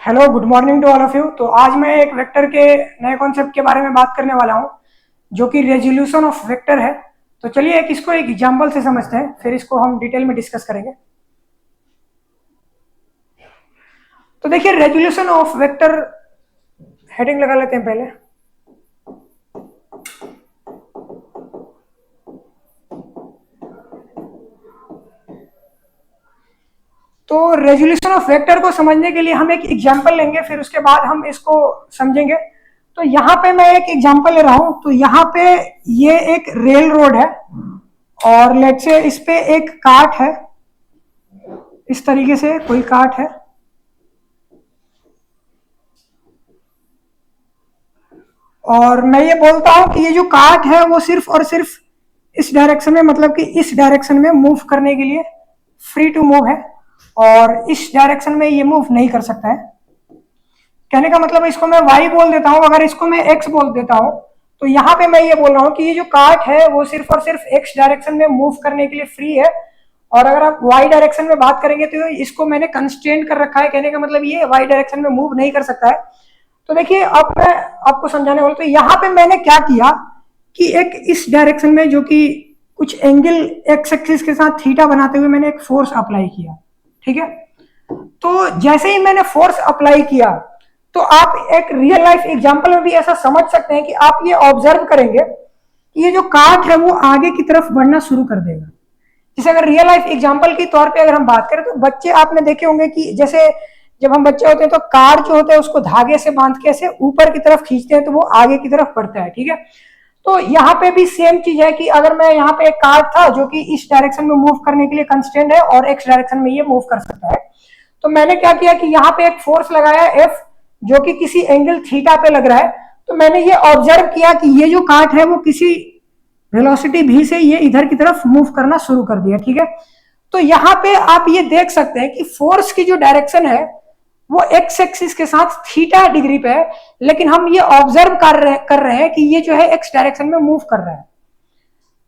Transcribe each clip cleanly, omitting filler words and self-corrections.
Hello, good morning to all of you. तो आज मैं एक वेक्टर के नए कॉन्सेप्ट के बारे में बात करने वाला हूं, जो कि रेजोल्यूशन ऑफ वेक्टर है। तो चलिए इसको एक एग्जांपल से समझते हैं, फिर इसको हम डिटेल में डिस्कस करेंगे। तो देखिए, रेजोल्यूशन ऑफ वेक्टर हेडिंग लगा लेते हैं पहले। तो रेजोल्यूशन ऑफ वेक्टर को समझने के लिए हम एक एग्जांपल लेंगे, फिर उसके बाद हम इसको समझेंगे। तो यहाँ पे मैं एक एग्जांपल ले रहा हूं। तो यहाँ पे ये एक रेल रोड है और लेट से इस पे एक कार्ट है, इस तरीके से कोई कार्ट है। और मैं ये बोलता हूं कि ये जो कार्ट है वो सिर्फ और सिर्फ इस डायरेक्शन में, मतलब कि इस डायरेक्शन में मूव करने के लिए फ्री टू मूव है, और इस डायरेक्शन में ये मूव नहीं कर सकता है। कहने का मतलब इसको मैं y बोल देता हूं, अगर इसको मैं x बोल देता हूं, तो यहाँ पे मैं ये बोल रहा हूं कि ये जो कार्ट है वो सिर्फ और सिर्फ x डायरेक्शन में मूव करने के लिए फ्री है। और अगर आप y डायरेक्शन में बात करेंगे तो इसको मैंने कंस्ट्रेंट कर रखा है। कहने का मतलब ये y डायरेक्शन में मूव नहीं कर सकता है। तो देखिए, अब मैं आपको समझाने वाला। तो यहाँ पे मैंने क्या किया कि एक इस डायरेक्शन में, जो कि कुछ एंगल एक्स एक्सिस के साथ थीटा बनाते हुए, मैंने एक फोर्स अप्लाई किया। ठीक है, तो जैसे ही मैंने फोर्स अप्लाई किया, तो आप एक रियल लाइफ एग्जांपल में भी ऐसा समझ सकते हैं कि आप ये ऑब्जर्व करेंगे कि ये जो कार्ट है वो आगे की तरफ बढ़ना शुरू कर देगा। जैसे अगर रियल लाइफ एग्जांपल के तौर पे अगर हम बात करें, तो बच्चे आपने देखे होंगे कि जैसे जब हम बच्चे होते हैं तो कार जो होता है उसको धागे से बांध के ऐसे ऊपर की तरफ खींचते हैं तो वो आगे की तरफ बढ़ता है। ठीक है, तो यहाँ पे भी सेम चीज है कि अगर मैं यहाँ पे एक कार्ड था जो कि इस डायरेक्शन में मूव करने के लिए कंस्टेंट है और एक्स डायरेक्शन में ये मूव कर सकता है, तो मैंने क्या किया कि यहाँ पे एक फोर्स लगाया एफ, जो कि किसी एंगल थीटा पे लग रहा है। तो मैंने ये ऑब्जर्व किया कि ये जो कार्ट है वो किसी वेलोसिटी भी से ये इधर की तरफ मूव करना शुरू कर दिया। ठीक है, तो यहाँ पे आप ये देख सकते हैं कि फोर्स की जो डायरेक्शन है वो एक्स एक्सिस के साथ थीटा डिग्री पे है, लेकिन हम ये ऑब्जर्व कर रहे हैं कि ये जो है एक्स डायरेक्शन में मूव कर रहा है।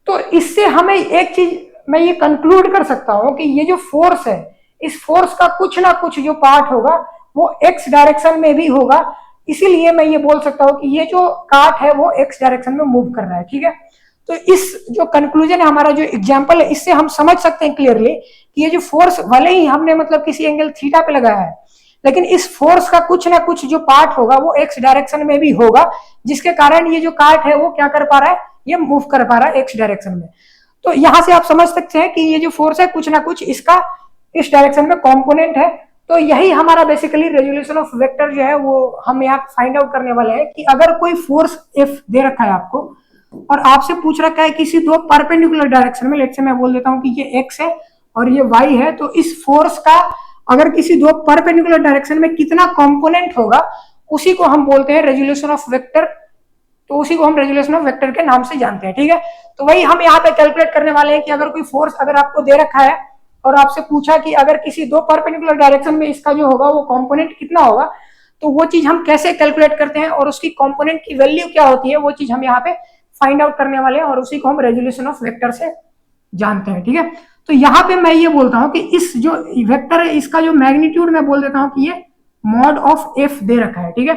तो इससे हमें एक चीज मैं ये कंक्लूड कर सकता हूं कि ये जो फोर्स है, इस फोर्स का कुछ ना कुछ जो पार्ट होगा वो एक्स डायरेक्शन में भी होगा। इसीलिए मैं ये बोल सकता हूं कि ये जो कार्ट है वो एक्स डायरेक्शन में मूव कर रहा है। ठीक है, तो इस जो कंक्लूजन है, हमारा जो एग्जांपल है, इससे हम समझ सकते हैं क्लियरली कि ये जो फोर्स भले ही हमने मतलब किसी एंगल थीटा पे लगाया है, लेकिन इस फोर्स का कुछ ना कुछ जो पार्ट होगा वो एक्स डायरेक्शन में भी होगा, जिसके कारण ये जो कार्ट है वो क्या कर पा रहा है, ये मूव कर पा रहा है एक्स डायरेक्शन में। तो यहां से आप समझ सकते हैं कि ये जो फोर्स है कुछ ना कुछ इसका इस डायरेक्शन में कंपोनेंट है। तो यही हमारा बेसिकली रेजोल्यूशन ऑफ वेक्टर जो है वो हम यहाँ फाइंड आउट करने वाले हैं कि अगर कोई फोर्स एफ दे रखा है आपको और आपसे पूछ रखा है किसी दो परपेंडिकुलर डायरेक्शन में, लेट से मैं बोल देता हूं कि ये एक्स है और ये वाई है, तो इस फोर्स का अगर किसी दो परपेंडिकुलर डायरेक्शन में कितना कंपोनेंट होगा, उसी को हम बोलते हैं रेजोल्यूशन ऑफ वेक्टर। तो उसी को हम रेजोल्यूशन ऑफ वेक्टर के नाम से जानते हैं। ठीक है, तो वही हम यहाँ पे कैलकुलेट करने वाले हैं कि अगर कोई फोर्स अगर आपको दे रखा है और आपसे पूछा कि अगर किसी दो परपेंडिकुलर डायरेक्शन में इसका जो होगा वो कंपोनेंट कितना होगा, तो वो चीज हम कैसे कैलकुलेट करते हैं और उसकी कंपोनेंट की वैल्यू क्या होती है, वो चीज हम यहाँ पे फाइंड आउट करने वाले हैं और उसी को हम रेजोल्यूशन ऑफ वेक्टर से जानते हैं। ठीक है, तो यहाँ पे मैं ये बोलता हूँ कि इस जो वेक्टर है इसका जो मैग्नीट्यूड मैं बोल देता हूँ कि ये मॉड ऑफ एफ दे रखा है। ठीक है,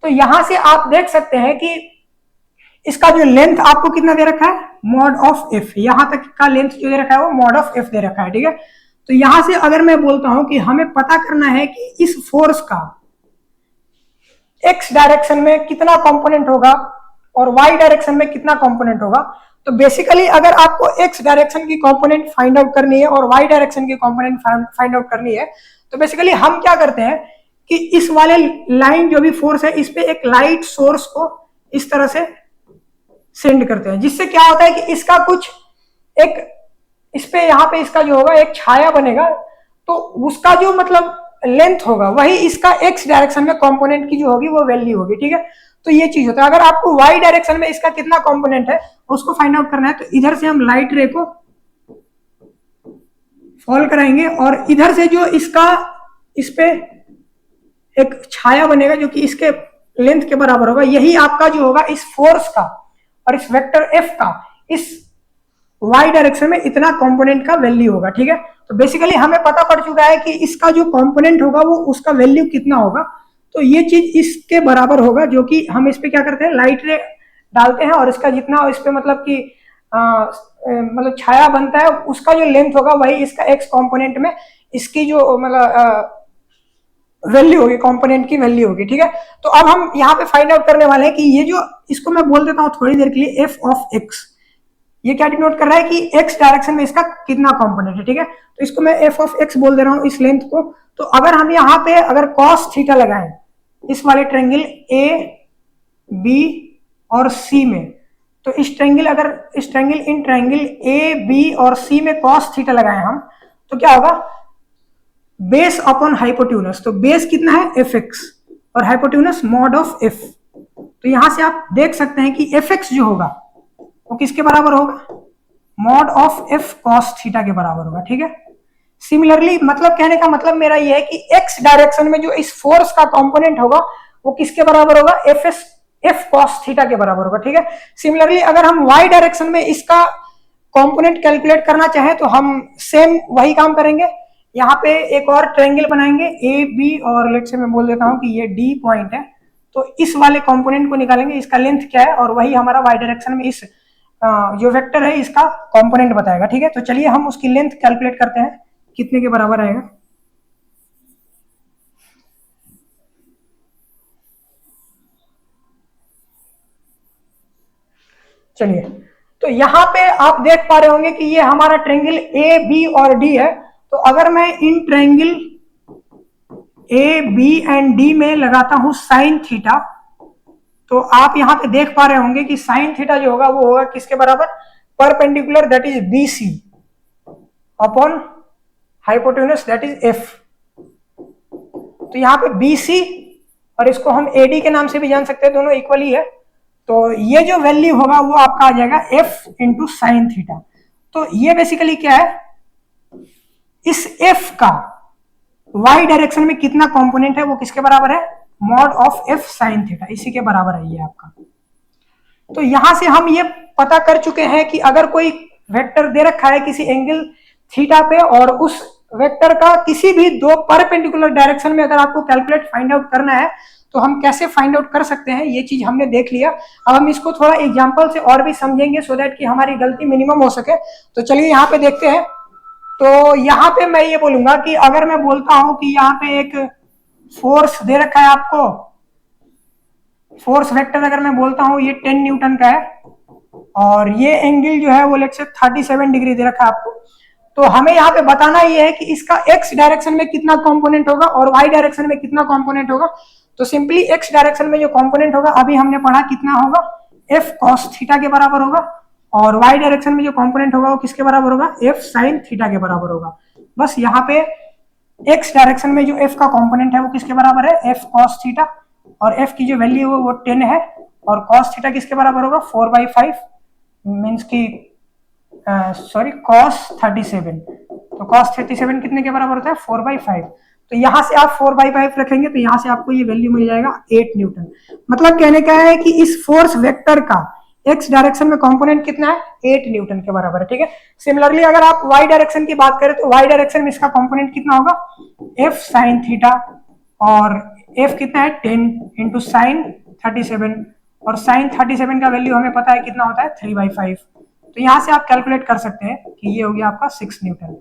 तो यहां से आप देख सकते हैं कि इसका जो लेंथ आपको कितना दे रखा है, मॉड ऑफ एफ। यहां तक का लेंथ जो दे रखा है वो मॉड ऑफ एफ दे रखा है। ठीक है, तो यहां से अगर मैं बोलता हूं कि हमें पता करना है कि इस फोर्स का एक्स डायरेक्शन में कितना कंपोनेंट होगा और वाई डायरेक्शन में कितना कंपोनेंट होगा, तो बेसिकली अगर आपको एक्स डायरेक्शन की कंपोनेंट फाइंड आउट करनी है और वाई डायरेक्शन की कंपोनेंट फाइंड आउट करनी है, तो बेसिकली हम क्या करते हैं कि इस वाले लाइन जो भी फोर्स है इस पे एक लाइट सोर्स को इस तरह से सेंड करते हैं, जिससे क्या होता है कि इसका कुछ एक इस पे यहाँ पे इसका जो होगा एक छाया बनेगा, तो उसका जो मतलब लेंथ होगा वही इसका एक्स डायरेक्शन में कंपोनेंट की जो होगी वो वैल्यू होगी। ठीक है, तो ये चीज होता है। अगर आपको वाई डायरेक्शन में इसका कितना कंपोनेंट है उसको फाइंड आउट करना है, तो इधर से हम लाइट रे को फॉल कराएंगे और इधर से जो इसका इस पे एक छाया बनेगा जो कि इसके लेंथ के बराबर होगा, यही आपका जो होगा इस फोर्स का और इस वेक्टर एफ का इस वाई डायरेक्शन में इतना कंपोनेंट का वैल्यू होगा, ठीक है। तो बेसिकली हमें पता पड़ चुका है कि इसका जो कंपोनेंट होगा वो उसका वैल्यू कितना होगा, तो ये चीज इसके बराबर होगा, जो कि हम इस पे क्या करते हैं, लाइट रे डालते हैं और इसका जितना इस पे मतलब कि मतलब छाया बनता है उसका जो लेंथ होगा वही इसका एक्स कंपोनेंट में इसकी जो मतलब वैल्यू होगी, कंपोनेंट की वैल्यू होगी, ठीक है। तो अब हम यहाँ पे फाइंड आउट करने वाले हैं कि ये जो, इसको मैं बोल देता हूँ थोड़ी देर के लिए एफ ऑफ एक्स, ये क्या डिनोट कर रहा है कि एक्स डायरेक्शन में इसका कितना कंपोनेंट है, ठीक है। तो इसको मैं एफ ऑफ एक्स बोल दे रहा हूँ इस लेंथ को। तो अगर हम यहाँ पे अगर कॉस थीटा लगाएं इस वाले ट्रायंगल ए बी और सी में, तो इस ट्रायंगल अगर इस triangle in triangle A B और सी में कॉस थीटा लगाएं हम, तो क्या होगा, बेस अपॉन हाइपोट्यूनस, तो बेस कितना है एफ एक्स और हाइपोट्यूनस मॉड ऑफ एफ। तो यहां से आप देख सकते हैं कि एफ एक्स जो होगा वो किसके बराबर होगा, mod of F cos theta के बराबर होगा, ठीक है। सिमिलरली मतलब कहने का मतलब मेरा ये है कि एक्स डायरेक्शन में जो इस फोर्स का कंपोनेंट होगा वो किसके बराबर होगा, एफ कॉस थीटा के बराबर होगा, ठीक है। सिमिलरली अगर हम वाई डायरेक्शन में इसका कंपोनेंट कैलकुलेट करना चाहें तो हम सेम वही काम करेंगे, यहाँ पे एक और ट्रायंगल बनाएंगे ए बी और लेट से मैं बोल देता हूं कि ये डी पॉइंट है, तो इस वाले कंपोनेंट को निकालेंगे, इसका लेंथ क्या है और वही हमारा वाई डायरेक्शन में इस जो वेक्टर है इसका कंपोनेंट बताएगा, ठीक है। तो चलिए हम उसकी लेंथ कैलकुलेट करते हैं कितने के बराबर आएगा। चलिए, तो यहां पे आप देख पा रहे होंगे कि ये हमारा ट्रायंगल ए बी और डी है। तो अगर मैं in triangle A B and D में लगाता हूं साइन थीटा, तो आप यहां पे देख पा रहे होंगे कि साइन थीटा जो होगा वो होगा किसके बराबर, perpendicular that is B C upon hypotenuse that is F. तो यहाँ पे बी सी और इसको हम ए डी के नाम से भी जान सकते हैं, दोनों इक्वली है। तो ये जो वैल्यू होगा वो आपका आ जाएगा एफ इंटू साइन थीटा। तो ये बेसिकली क्या है, इस एफ का वाई डायरेक्शन में कितना कंपोनेंट है वो किसके बराबर है, mod of F sine theta, इसी के बराबर है ये आपका। तो यहां से हम ये पता कर चुके हैं कि अगर कोई वेक्टर दे रखा है किसी एंगल थीटा पे और उस वेक्टर का किसी भी दो परपेंडिकुलर डायरेक्शन में अगर आपको कैलकुलेट फाइंड आउट करना है तो हम कैसे फाइंड आउट कर सकते हैं, ये चीज हमने देख लिया। अब हम इसको थोड़ा एग्जांपल से और भी समझेंगे सो दैट कि हमारी गलती मिनिमम हो सके। तो चलिए यहाँ पे देखते हैं। तो यहाँ पे मैं ये बोलूंगा कि अगर मैं बोलता हूं कि यहाँ पे एक फोर्स दे रखा है आपको, फोर्स वेक्टर अगर मैं बोलता हूं ये 10 न्यूटन का है और ये एंगल जो है वो लेट्स से 37 डिग्री दे रखा है आपको, तो हमें यहाँ पे बताना ये है कि इसका एक्स डायरेक्शन में कितना कंपोनेंट होगा और वाई डायरेक्शन में कितना कंपोनेंट होगा। तो सिंपली एक्स डायरेक्शन में जो कंपोनेंट होगा अभी हमने पढ़ा कितना होगा, एफ कॉस थीटा के बराबर होगा, और वाई डायरेक्शन में जो कंपोनेंट होगा वो किसके बराबर होगा, एफ साइन थीटा के बराबर होगा। बस यहाँ पे एक्स डायरेक्शन में जो एफ का कंपोनेंट है वो किसके बराबर है, एफ कॉस थीटा, और एफ की जो वैल्यू है वो 10 है, और कॉस थीटा किसके बराबर होगा 4/5 मीन्स की सॉरी कॉस 37। तो कॉस 37 कितने के बराबर होता है 4/5। तो यहां से आप 4/5 रखेंगे तो यहां से आपको ये वैल्यू मिल जाएगा 8 न्यूटन। मतलब कहने का है कि इस फोर्स वेक्टर का एक्स डायरेक्शन में कंपोनेंट कितना है 8 न्यूटन के बराबर है, ठीक है। सिमिलरली अगर आप वाई डायरेक्शन की बात करें तो वाई डायरेक्शन में इसका कंपोनेंट कितना होगा, एफ साइन थीटा, और एफ कितना है 10 इंटू साइन 37, और साइन 37 का वैल्यू हमें पता है कितना होता है 3/5। तो यहां से आप कैलकुलेट कर सकते हैं कि ये हो गया आपका 6 न्यूटन।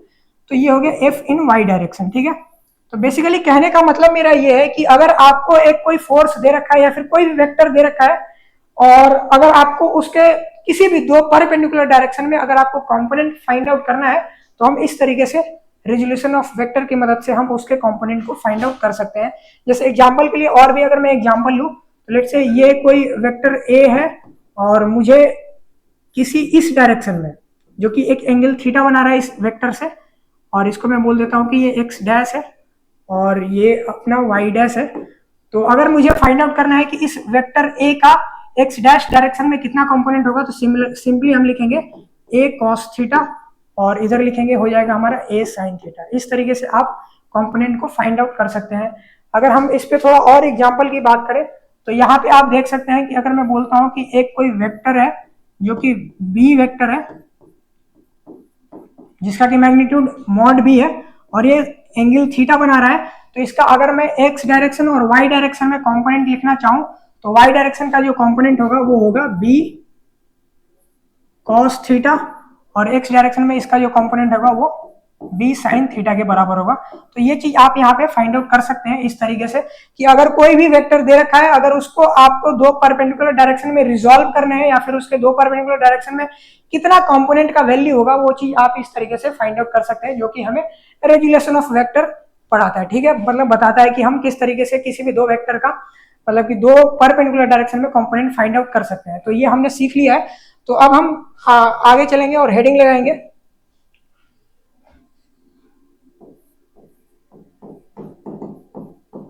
तो ये हो गया एफ इन वाई डायरेक्शन, ठीक है। तो बेसिकली कहने का मतलब मेरा ये है कि अगर आपको एक कोई फोर्स दे रखा है या फिर कोई भी वेक्टर दे रखा है और अगर आपको उसके किसी भी दो परपेंडिकुलर डायरेक्शन में अगर आपको कंपोनेंट फाइंड आउट करना है तो हम इस तरीके से रेजोल्यूशन ऑफ वेक्टर की मदद से हम उसके कंपोनेंट को फाइंड आउट कर सकते हैं। जैसे एग्जांपल के लिए और भी अगर मैं एग्जांपल लूं तो लेट्स से ये कोई वेक्टर ए है और मुझे किसी इस डायरेक्शन में जो कि एक एंगल थीटा बना रहा है इस वेक्टर से, और इसको मैं बोल देता हूं कि ये एक्स डैश है और ये अपना वाई डैश है। तो अगर मुझे फाइंड आउट करना है कि इस वेक्टर ए का एक्स डैश डायरेक्शन में कितना कंपोनेंट होगा तो सिंपली हम लिखेंगे ए कॉस थीटा और इधर लिखेंगे हो जाएगा हमारा ए साइन थीटा। इस तरीके से आप कंपोनेंट को फाइंड आउट कर सकते हैं। अगर हम इस पे थोड़ा और एग्जांपल की बात करें तो यहाँ पे आप देख सकते हैं कि अगर मैं बोलता हूँ कि एक कोई वेक्टर है जो कि बी वेक्टर है जिसका कि मैग्नीट्यूड मॉड भी है और ये एंगल थीटा बना रहा है। तो इसका अगर मैं एक्स डायरेक्शन और वाई डायरेक्शन में कंपोनेंट लिखना चाहूं तो वाई डायरेक्शन का जो कंपोनेंट होगा वो होगा बी कॉस थीटा और एक्स डायरेक्शन में इसका जो कंपोनेंट होगा वो बी साइन थीटा के बराबर होगा। तो ये चीज आप यहाँ पे फाइंड आउट कर सकते हैं इस तरीके से कि अगर कोई भी वेक्टर दे रखा है, अगर उसको आपको दो परपेंडिकुलर डायरेक्शन में रिजॉल्व करने हैं या फिर उसके दो परपेंडिकुलर डायरेक्शन में कितना कंपोनेंट का वैल्यू होगा, वो चीज आप इस तरीके से फाइंड आउट कर सकते हैं, जो कि हमें रेजुलेशन ऑफ वेक्टर पढ़ाता है। ठीक है, मतलब बताता है कि हम किस तरीके से किसी भी दो वेक्टर का मतलब कि दो परपेंडिकुलर डायरेक्शन में कंपोनेंट फाइंड आउट कर सकते हैं। तो ये हमने सीख लिया है। तो अब हम आगे चलेंगे और हेडिंग लगाएंगे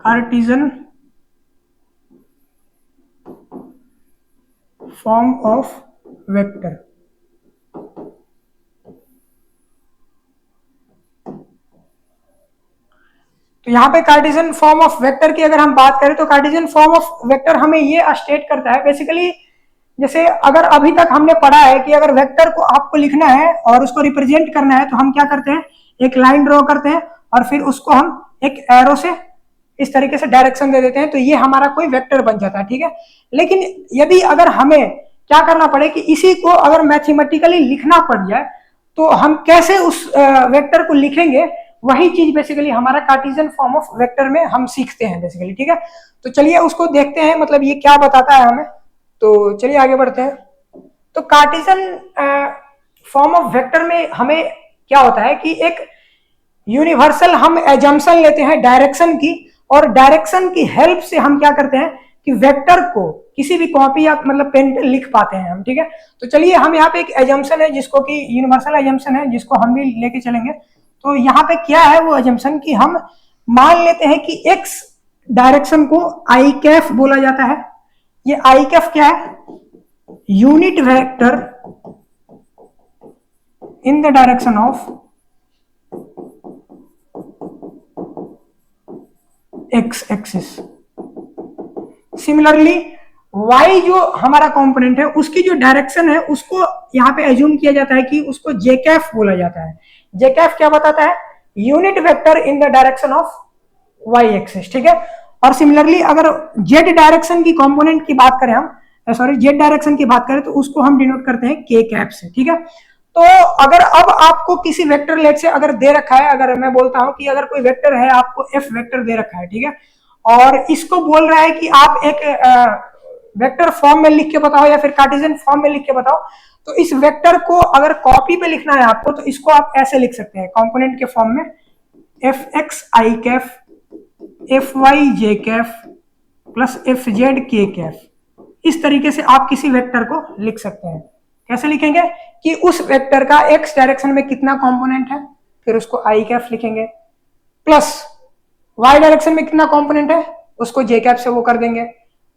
कार्टेशियन फॉर्म ऑफ वेक्टर। तो यहाँ पे कार्टेशियन फॉर्म ऑफ वेक्टर की अगर हम बात करें तो कार्टेशियन फॉर्म ऑफ वेक्टर हमें ये स्टेट करता है बेसिकली, जैसे अगर अभी तक हमने पढ़ा है कि अगर वेक्टर को आपको लिखना है और उसको रिप्रेजेंट करना है तो हम क्या करते हैं, एक लाइन ड्रॉ करते हैं और फिर उसको हम एक एरो से इस तरीके से डायरेक्शन दे देते हैं, तो ये हमारा कोई वेक्टर बन जाता है। ठीक है, लेकिन यदि अगर हमें क्या करना पड़े कि इसी को अगर मैथमेटिकली लिखना पड़ जाए तो हम कैसे उस वेक्टर को लिखेंगे, वही चीज बेसिकली हमारा कार्टेशियन फॉर्म ऑफ वेक्टर में हम सीखते हैं बेसिकली। ठीक है, तो चलिए उसको देखते हैं, मतलब ये क्या बताता है हमें। तो चलिए आगे बढ़ते हैं। तो कार्टेशियन फॉर्म ऑफ वेक्टर में हमें क्या होता है कि एक यूनिवर्सल हम एजम्पशन लेते हैं डायरेक्शन की, और डायरेक्शन की हेल्प से हम क्या करते हैं कि वेक्टर को किसी भी कॉपी या मतलब पेन पे लिख पाते हैं हम। ठीक है, तो चलिए हम यहाँ पे एक एजम्पशन है जिसको कि यूनिवर्सल एजम्पशन है जिसको हम भी लेके चलेंगे। तो यहाँ पे क्या है वो एजम्पशन कि हम मान लेते हैं कि एक्स डायरेक्शन को आई कैफ बोला जाता है। ये आई कैफ क्या है, unit vector in the direction of x axis. Similarly y जो हमारा कंपोनेंट है उसकी जो डायरेक्शन है उसको यहाँ पे एज्यूम किया जाता है कि उसको जे कैफ बोला जाता है। जे कैफ क्या बताता है, unit vector in the direction of y axis. ठीक है, और सिमिलरली अगर z डायरेक्शन की कंपोनेंट की बात करें हम, सॉरी z डायरेक्शन की बात करें तो उसको हम डिनोट करते हैं k कैप से। ठीक है, तो अगर अब आपको किसी वेक्टर लेट से अगर दे रखा है, अगर मैं बोलता हूं कि अगर कोई वेक्टर है आपको f वेक्टर दे रखा है, ठीक है, और इसको बोल रहा है कि आप एक वेक्टर फॉर्म में लिख के बताओ या फिर कार्टेशियन फॉर्म में लिख के बताओ, तो इस वेक्टर को अगर कॉपी पे लिखना है आपको तो इसको आप ऐसे लिख सकते हैं कंपोनेंट के फॉर्म में, एफ एक्स आई कैफ एफ वाई जे कैफ प्लस एफ जेड के कैफ। इस तरीके से आप किसी वेक्टर को लिख सकते हैं। कैसे लिखेंगे कि उस वेक्टर का एक्स डायरेक्शन में कितना कंपोनेंट है, फिर उसको आई कैफ लिखेंगे, प्लस वाई डायरेक्शन में कितना कंपोनेंट है उसको जे कैफ से वो कर देंगे,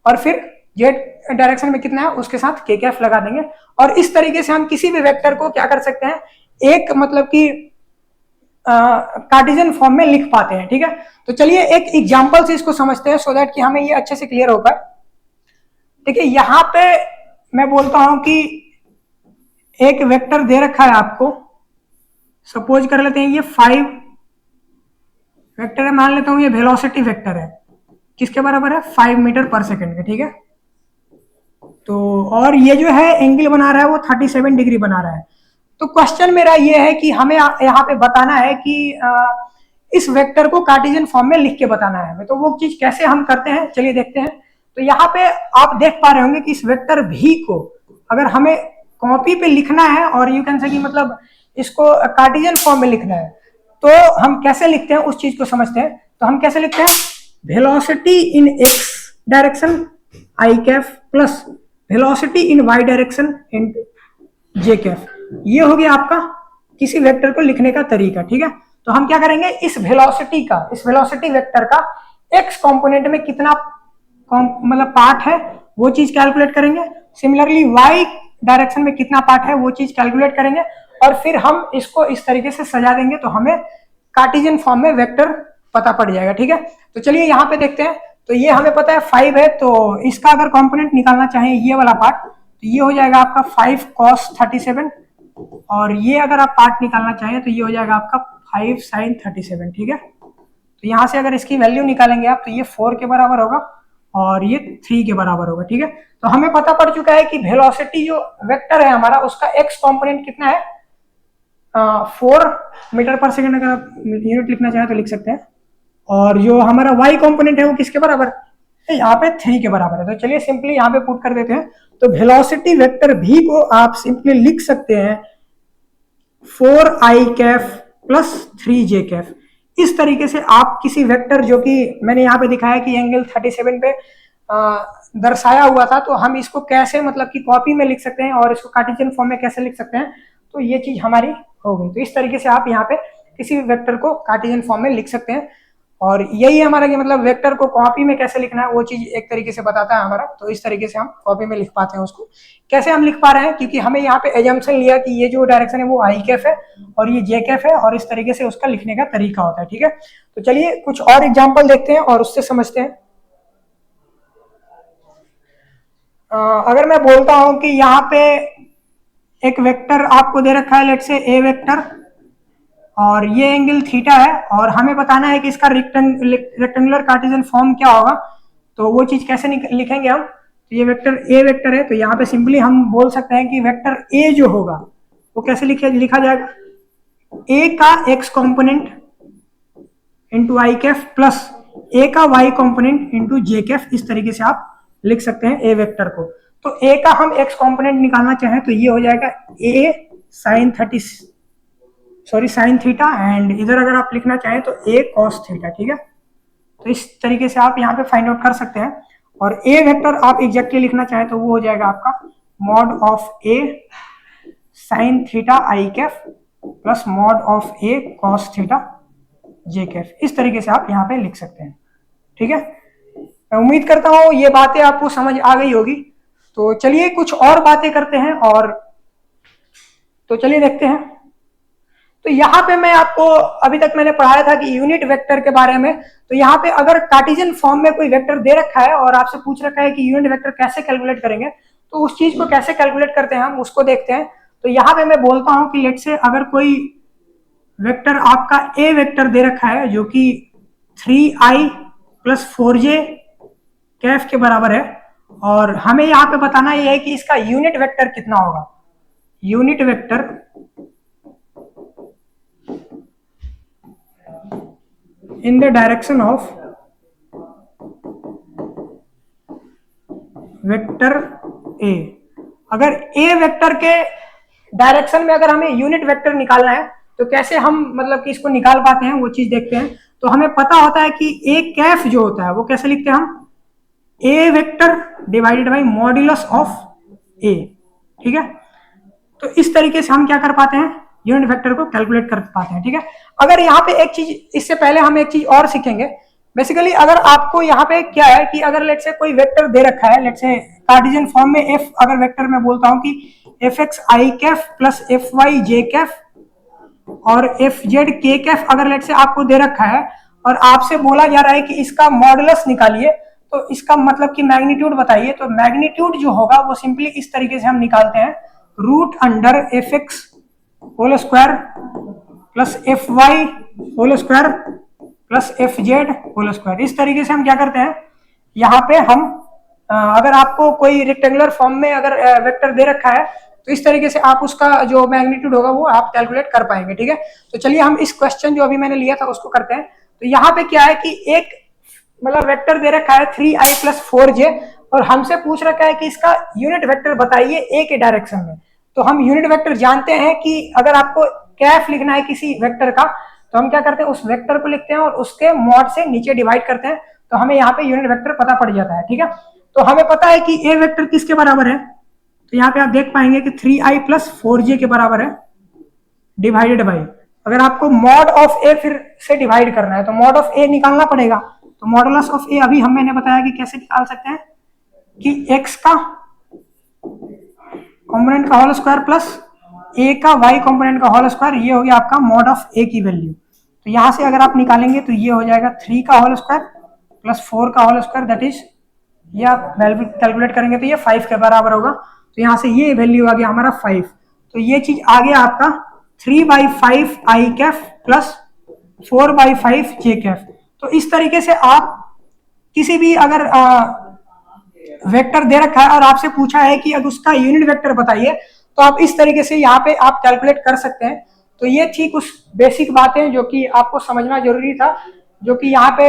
और फिर जेड डायरेक्शन में कितना है उसके साथ के कैफ लगा देंगे। और इस तरीके से हम किसी भी वेक्टर को क्या कर सकते हैं, एक मतलब कि कार्टेशियन फॉर्म में लिख पाते हैं। ठीक है, तो चलिए एक एग्जांपल से इसको समझते हैं सो दैट कि हमें ये अच्छे से क्लियर हो पाए। देखिए यहाँ पे मैं बोलता हूं कि एक वेक्टर दे रखा है आपको, सपोज कर लेते हैं ये 5 वेक्टर है, मान लेता हूं ये वेलोसिटी वेक्टर है, किसके बराबर है 5 मीटर पर सेकंड के। ठीक है, तो और ये जो है एंगल बना रहा है वो 37 डिग्री बना रहा है। तो क्वेश्चन मेरा ये है कि हमें यहाँ पे बताना है कि इस वेक्टर को कार्टेशियन फॉर्म में लिख के बताना है। तो वो चीज कैसे हम करते हैं चलिए देखते हैं। तो यहाँ पे आप देख पा रहे होंगे कि इस वेक्टर भी को अगर हमें कॉपी पे लिखना है और यू कैन से कि मतलब इसको कार्टेशियन फॉर्म में लिखना है, तो हम कैसे लिखते हैं उस चीज को समझते हैं। तो हम कैसे लिखते हैं, velocity in X direction I cap plus velocity in Y direction in J cap. ये हो गया आपका किसी वेक्टर को लिखने का तरीका। ठीक है, तो हम क्या करेंगे, इस वेलोसिटी वेक्टर का एक्स कंपोनेंट में कितना मतलब पार्ट है वो चीज कैलकुलेट करेंगे, सिमिलरली वाई डायरेक्शन में कितना पार्ट है वो चीज कैलकुलेट करेंगे, और फिर हम इसको इस तरीके से सजा देंगे तो हमें कार्टेशियन फॉर्म में वेक्टर पता पड़ जाएगा। ठीक है, तो चलिए यहाँ पे देखते हैं। तो ये हमें पता है 5 है, तो इसका अगर कंपोनेंट निकालना चाहें ये वाला पार्ट, तो ये हो जाएगा आपका 5 cos 37 और ये अगर आप पार्ट निकालना चाहें तो ये हो जाएगा आपका 5 sin 37, ठीक है। तो यहाँ से अगर इसकी वैल्यू निकालेंगे आप तो ये 4 के बराबर होगा और ये 3 के बराबर होगा, ठीक है। तो हमें पता पड़ चुका है कि वेलोसिटी जो वेक्टर है हमारा उसका एक्स कॉम्पोनेंट कितना है, 4 मीटर पर सेकेंड, अगर आप यूनिट लिखना चाहें तो लिख सकते हैं। और जो हमारा वाई कॉम्पोनेंट है वो किसके बराबर है, यहाँ पे 3 के बराबर है। तो चलिए सिंपली यहाँ पे पुट कर देते हैं। तो वेलोसिटी वेक्टर भी को आप सिंपली लिख सकते हैं 4i Kaif plus 3j Kaif. इस तरीके से आप किसी वेक्टर जो कि मैंने यहाँ पे दिखाया कि एंगल 37 पे दर्शाया हुआ था, तो हम इसको कैसे मतलब कि कॉपी में लिख सकते हैं और इसको कार्टेशियन फॉर्म में कैसे लिख सकते हैं, तो ये चीज हमारी हो गई। तो इस तरीके से आप यहाँ पे किसी भी वेक्टर को कार्टेशियन फॉर्म में लिख सकते हैं। और यही हमारा कि मतलब वेक्टर को कॉपी में कैसे लिखना है वो चीज एक तरीके से बताता है हमारा। तो इस तरीके से हम कॉपी में लिख पाते हैं उसको। कैसे हम लिख पा रहे हैं, क्योंकि हमें यहाँ पे एजम्पशन लिया कि ये जो डायरेक्शन है वो आई कैफ है और ये जे कैफ है, और इस तरीके से उसका लिखने का तरीका होता है, ठीक है। तो चलिए कुछ और एग्जाम्पल देखते हैं और उससे समझते हैं। अगर मैं बोलता हूं कि यहाँ पे एक वेक्टर आपको दे रखा है, लेट से ए वेक्टर, और ये एंगल थीटा है, और हमें बताना है कि इसका रेक्टेंगुलर कार्टेशियन फॉर्म क्या होगा। तो वो चीज कैसे लिखेंगे हम, तो ये वेक्टर ए वेक्टर है, तो यहाँ पे सिंपली हम बोल सकते हैं कि वेक्टर ए जो होगा वो कैसे लिखा जाएगा, ए का एक्स कॉम्पोनेंट इंटू आई कैफ प्लस ए का वाई कॉम्पोनेंट इंटू जे कैफ। इस तरीके से आप लिख सकते हैं ए वेक्टर को। तो ए का हम एक्स कॉम्पोनेंट निकालना चाहें तो ये हो जाएगा ए साइन थीटा, एंड इधर अगर आप लिखना चाहें तो ए कॉस थीटा, ठीक है। तो इस तरीके से आप यहाँ पे फाइंड आउट कर सकते हैं। और ए वेक्टर आप एग्जैक्टली लिखना चाहें तो वो हो जाएगा आपका mod of A sine theta I cap plus mod of A cos theta J cap. इस तरीके से आप यहाँ पे लिख सकते हैं, ठीक है। मैं उम्मीद करता हूँ ये बातें आपको समझ आ गई होगी। तो चलिए कुछ और बातें करते हैं, और तो चलिए देखते हैं। तो यहाँ पे मैं आपको अभी तक मैंने पढ़ाया था कि यूनिट वेक्टर के बारे में। तो यहाँ पे अगर कार्टेशियन फॉर्म में कोई वेक्टर दे रखा है और आपसे पूछ रखा है कि यूनिट वेक्टर कैसे कैलकुलेट करेंगे, तो उस चीज को कैसे कैलकुलेट करते हैं हम उसको देखते हैं। तो यहाँ पे मैं बोलता हूँ कि लेट से अगर कोई वेक्टर आपका ए वेक्टर दे रखा है जो कि 3i प्लस 4j कैफ के बराबर है, और हमें यहाँ पे बताना ये है कि इसका यूनिट वेक्टर कितना होगा। Unit vector in the direction of vector A. अगर ए वेक्टर के डायरेक्शन में अगर हमें यूनिट वेक्टर निकालना है तो कैसे हम मतलब कि इसको निकाल पाते हैं वो चीज देखते हैं। तो हमें पता होता है कि ए कैफ जो होता है वो कैसे लिखते हैं हम, A vector divided by modulus of A, ठीक है। तो इस तरीके से हम क्या कर पाते हैं, यूनिट वेक्टर को कैलकुलेट कर पाते हैं, ठीक है। अगर यहाँ पे एक चीज, इससे पहले हम एक चीज और सीखेंगे। बेसिकली अगर आपको यहाँ पे क्या है कि अगर लेट से कोई वेक्टर दे रखा है, लेट से कार्टेशियन फॉर्म में एफ, अगर वेक्टर में बोलता हूँ कि एफ एक्स आई कैफ प्लस एफ वाई जे कैफ और एफ जेड के कैफ अगर लेट से आपको दे रखा है और आपसे बोला जा रहा है कि इसका मॉडुलस निकालिए, तो इसका मतलब कि मैग्नीट्यूड बताइए। तो मैग्नीट्यूड जो होगा वो सिंपली इस तरीके से हम निकालते हैं, root under F X whole square plus F Y whole square plus F Z whole square. इस तरीके से हम क्या करते हैं, यहाँ पे हम अगर आपको कोई रेक्टेंगुलर फॉर्म में अगर वेक्टर दे रखा है तो इस तरीके से आप उसका जो मैग्नीट्यूड होगा वो आप कैलकुलेट कर पाएंगे, ठीक है। तो चलिए हम इस क्वेश्चन जो अभी मैंने लिया था उसको करते हैं। तो यहाँ पे क्या है कि एक मतलब वेक्टर दे रखा है 3i प्लस 4j, और हमसे पूछ रखा है कि इसका यूनिट वेक्टर बताइए ए के डायरेक्शन में। तो हम यूनिट वेक्टर जानते हैं कि अगर आपको कैफ लिखना है किसी वेक्टर का तो हम क्या करते हैं, उस वेक्टर को लिखते हैं और उसके मॉड से नीचे डिवाइड करते हैं, तो हमें यहाँ पे यूनिट वेक्टर पता पड़ जाता है, ठीक है। तो हमें पता है कि ए वेक्टर किसके बराबर है, तो यहाँ पे आप देख पाएंगे कि 3i प्लस 4j के बराबर है डिवाइडेड बाई, अगर आपको मॉड ऑफ ए फिर से डिवाइड करना है तो मॉड ऑफ ए निकालना पड़ेगा। तो मॉडुलस ऑफ ए अभी मैंने बताया कि कैसे निकाल सकते हैं कि x का कंपोनेंट का होल स्क्वायर प्लस a का y कंपोनेंट का होल स्क्वायर, ये हो गया आपका मॉड ऑफ a की वैल्यू। तो यहाँ से अगर आप निकालेंगे तो ये हो जाएगा 3 का होल स्क्वायर प्लस 4 का होल स्क्वायर, दैट इज ये आप वैल्यू कैलकुलेट करेंगे तो ये 5 के बराबर होगा। तो यहाँ से ये वैल्यू आ गया हमारा 5। तो ये चीज आ गया आपका 3/5 आई कैफ प्लस 4/5 जे कैफ। तो इस तरीके से आप किसी भी अगर वेक्टर दे रखा है और आपसे पूछा है कि अब उसका यूनिट वेक्टर बताइए, तो आप इस तरीके से यहाँ पे आप कैलकुलेट कर सकते हैं। तो ये थी कुछ बेसिक बातें जो कि आपको समझना जरूरी था, जो कि यहाँ पे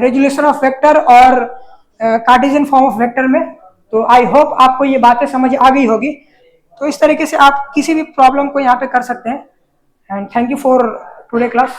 रेजुलेशन ऑफ वेक्टर और कार्टेशियन फॉर्म ऑफ वेक्टर में। तो आई होप आपको ये बातें समझ आ गई होगी। तो इस तरीके से आप किसी भी प्रॉब्लम को यहाँ पे कर सकते हैं। And thank you for today class.